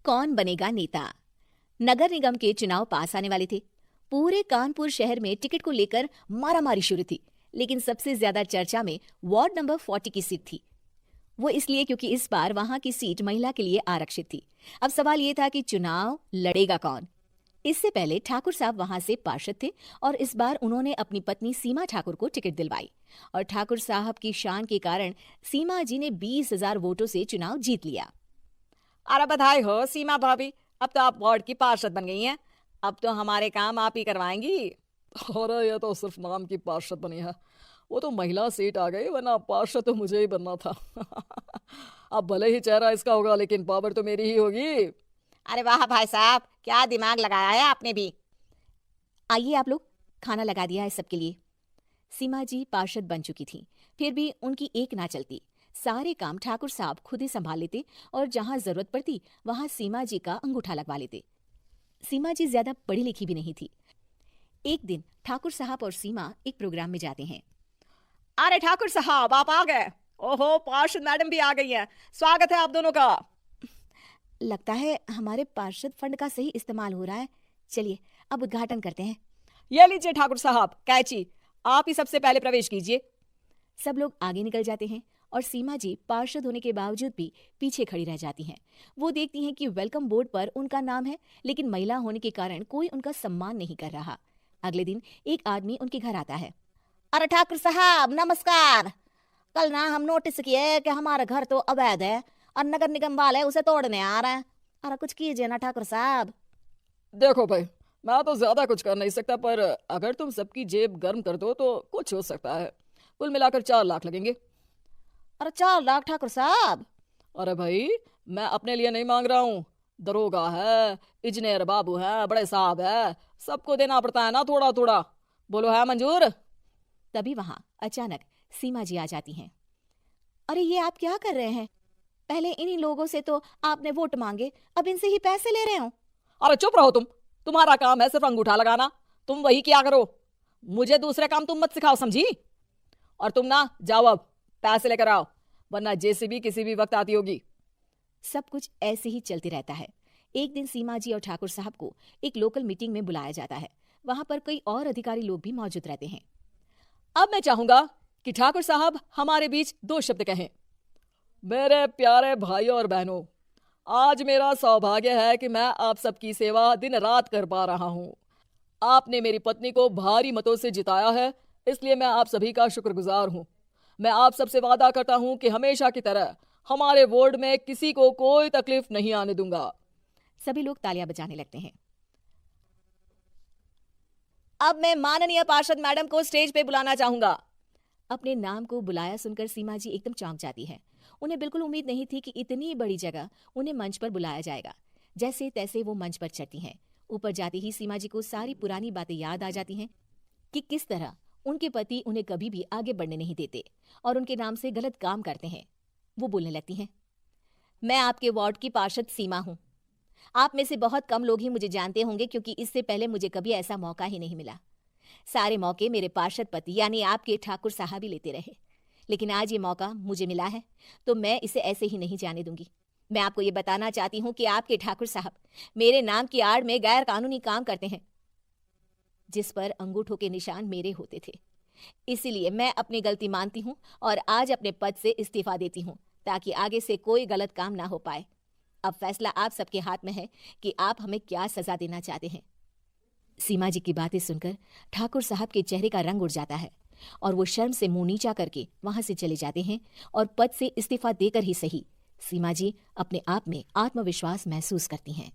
कौन बनेगा नेता। नगर निगम के चुनाव पास आने वाले थे। पूरे कानपुर शहर में टिकट को लेकर मारामारी शुरू थी, लेकिन सबसे ज्यादा चर्चा में वार्ड नंबर 40 की सीट थी। वो इसलिए क्योंकि इस बार वहां की सीट महिला के लिए आरक्षित थी। अब सवाल ये था कि चुनाव लड़ेगा कौन। इससे पहले ठाकुर साहब वहां से पार्षद थे और इस बार उन्होंने अपनी पत्नी सीमा ठाकुर को टिकट दिलवाई और ठाकुर साहब की शान के कारण सीमा जी ने 20,000 वोटों से चुनाव जीत लिया। अरे बधाई हो सीमा भाभी, अब तो आप वार्ड की पार्षद बन गई हैं। अब तो हमारे काम आप ही करवाएंगी। अरे ये तो सिर्फ नाम की पार्षद बनी है, वो तो महिला सीट आ गई, वरना पार्षद तो मुझे ही बनना था। अब भले ही चेहरा इसका होगा लेकिन पावर तो मेरी ही होगी। अरे वाह भाई साहब, क्या दिमाग लगाया है आपने भी। आइए आप लोग, खाना लगा दिया है सबके लिए। सीमा जी पार्षद बन चुकी थी, फिर भी उनकी एक ना चलती। सारे काम ठाकुर साहब खुद ही संभाल लेते और जहां जरूरत पड़ती वहां सीमा जी का अंगूठा लगवा लेते। सीमा जी ज्यादा पढ़ी लिखी भी नहीं थी। एक दिन ठाकुर साहब और सीमा एक प्रोग्राम में जाते हैं। अरे ठाकुर साहब आप आ गए। ओहो, पार्षद मैडम भी आ गई हैं। स्वागत है आप दोनों का। लगता है हमारे पार्षद फंड का सही इस्तेमाल हो रहा है। चलिए अब उद्घाटन करते हैं। ये लीजिए ठाकुर साहब कैची, आप ही सबसे पहले प्रवेश कीजिए। सब लोग आगे निकल जाते हैं और सीमा जी पार्षद होने के बावजूद भी पीछे खड़ी रह जाती हैं। वो देखती हैं कि वेलकम बोर्ड पर उनका नाम है, लेकिन महिला होने के कारण कोई उनका सम्मान नहीं कर रहा। अगले दिन एक आदमी उनके घर आता है। अरे ठाकुर साहब नमस्कार। कल ना हम नोटिस किए कि हमारा घर तो अवैध है और नगर निगम वाले उसे तोड़ने आ रहे हैं। अरे कुछ कीजिए ना ठाकुर साहब। देखो भाई, मैं तो ज्यादा कुछ कर नहीं सकता, पर अगर तुम सबकी जेब गर्म कर दो तो कुछ हो सकता है। कुल मिलाकर 4 लाख लगेंगे। अरे 4 लाख ठाकुर साहब? अरे भाई, मैं अपने लिए नहीं मांग रहा हूँ। दरोगा है, इंजीनियर बाबू है, बड़े साहब है, सबको देना पड़ता है ना थोड़ा थोड़ा। बोलो है मंजूर? तभी वहां अचानक सीमा जी आ जाती हैं। अरे ये आप क्या कर रहे हैं? पहले इन्हीं लोगों से तो आपने वोट मांगे, अब इनसे ही पैसे ले रहे हो। अरे चुप रहो तुम, तुम्हारा काम है सिर्फ अंगूठा लगाना, तुम वही क्या करो। मुझे दूसरे काम तुम मत सिखाओ, समझी? और तुम ना जाओ, अब पैसे लेकर आओ, वरना जेसीबी किसी भी वक्त आती होगी। सब कुछ ऐसे ही चलते रहता है। एक दिन सीमा जी और ठाकुर साहब को एक लोकल मीटिंग में बुलाया जाता है। वहां पर कई और अधिकारी लोग भी मौजूद रहते हैं। अब मैं चाहूंगा कि ठाकुर साहब हमारे बीच 2 शब्द कहें। मेरे प्यारे भाइयों और बहनों, आज मेरा सौभाग्य है कि मैं आप सबकी सेवा दिन रात कर पा रहा हूं। आपने मेरी पत्नी को भारी मतों से जिताया है, इसलिए मैं आप सभी का शुक्रगुजार हूं। मैं आप सबसे वादा करता हूं कि हमेशा की तरह हमारे वार्ड में किसी को कोई तकलीफ नहीं आने दूंगा। सभी लोग तालियां बजाने लगते हैं। अब मैं माननीय पार्षद मैडम को स्टेज पे बुलाना चाहूंगा। अपने नाम को बुलाया सुनकर सीमा जी एकदम चौंक जाती है। उन्हें बिल्कुल उम्मीद नहीं थी कि इतनी बड़ी जगह उन्हें मंच पर बुलाया जाएगा। जैसे तैसे वो मंच पर चढ़ती हैं। ऊपर जाते ही सीमा जी को सारी पुरानी बातें याद आ जाती हैं कि किस तरह उनके पति उन्हें कभी भी आगे बढ़ने नहीं देते और उनके नाम से गलत काम करते हैं। वो बोलने लगती हैं, मैं आपके वार्ड की पार्षद सीमा हूँ। आप में से बहुत कम लोग ही मुझे जानते होंगे, क्योंकि इससे पहले मुझे कभी ऐसा मौका ही नहीं मिला। सारे मौके मेरे पार्षद पति यानी आपके ठाकुर साहब ही लेते रहे, लेकिन आज ये मौका मुझे मिला है तो मैं इसे ऐसे ही नहीं जाने दूंगी। मैं आपको ये बताना चाहती हूँ कि आपके ठाकुर साहब मेरे नाम की आड़ में गैर कानूनी काम करते हैं, जिस पर अंगूठों के निशान मेरे होते थे। इसीलिए मैं अपनी गलती मानती हूँ और आज अपने पद से इस्तीफा देती हूँ, ताकि आगे से कोई गलत काम ना हो पाए। अब फैसला आप सबके हाथ में है कि आप हमें क्या सजा देना चाहते हैं। सीमा जी की बातें सुनकर ठाकुर साहब के चेहरे का रंग उड़ जाता है और वो शर्म से मुंह नीचा करके वहां से चले जाते हैं और पद से इस्तीफा देकर ही सही सीमा जी अपने आप में आत्मविश्वास महसूस करती हैं।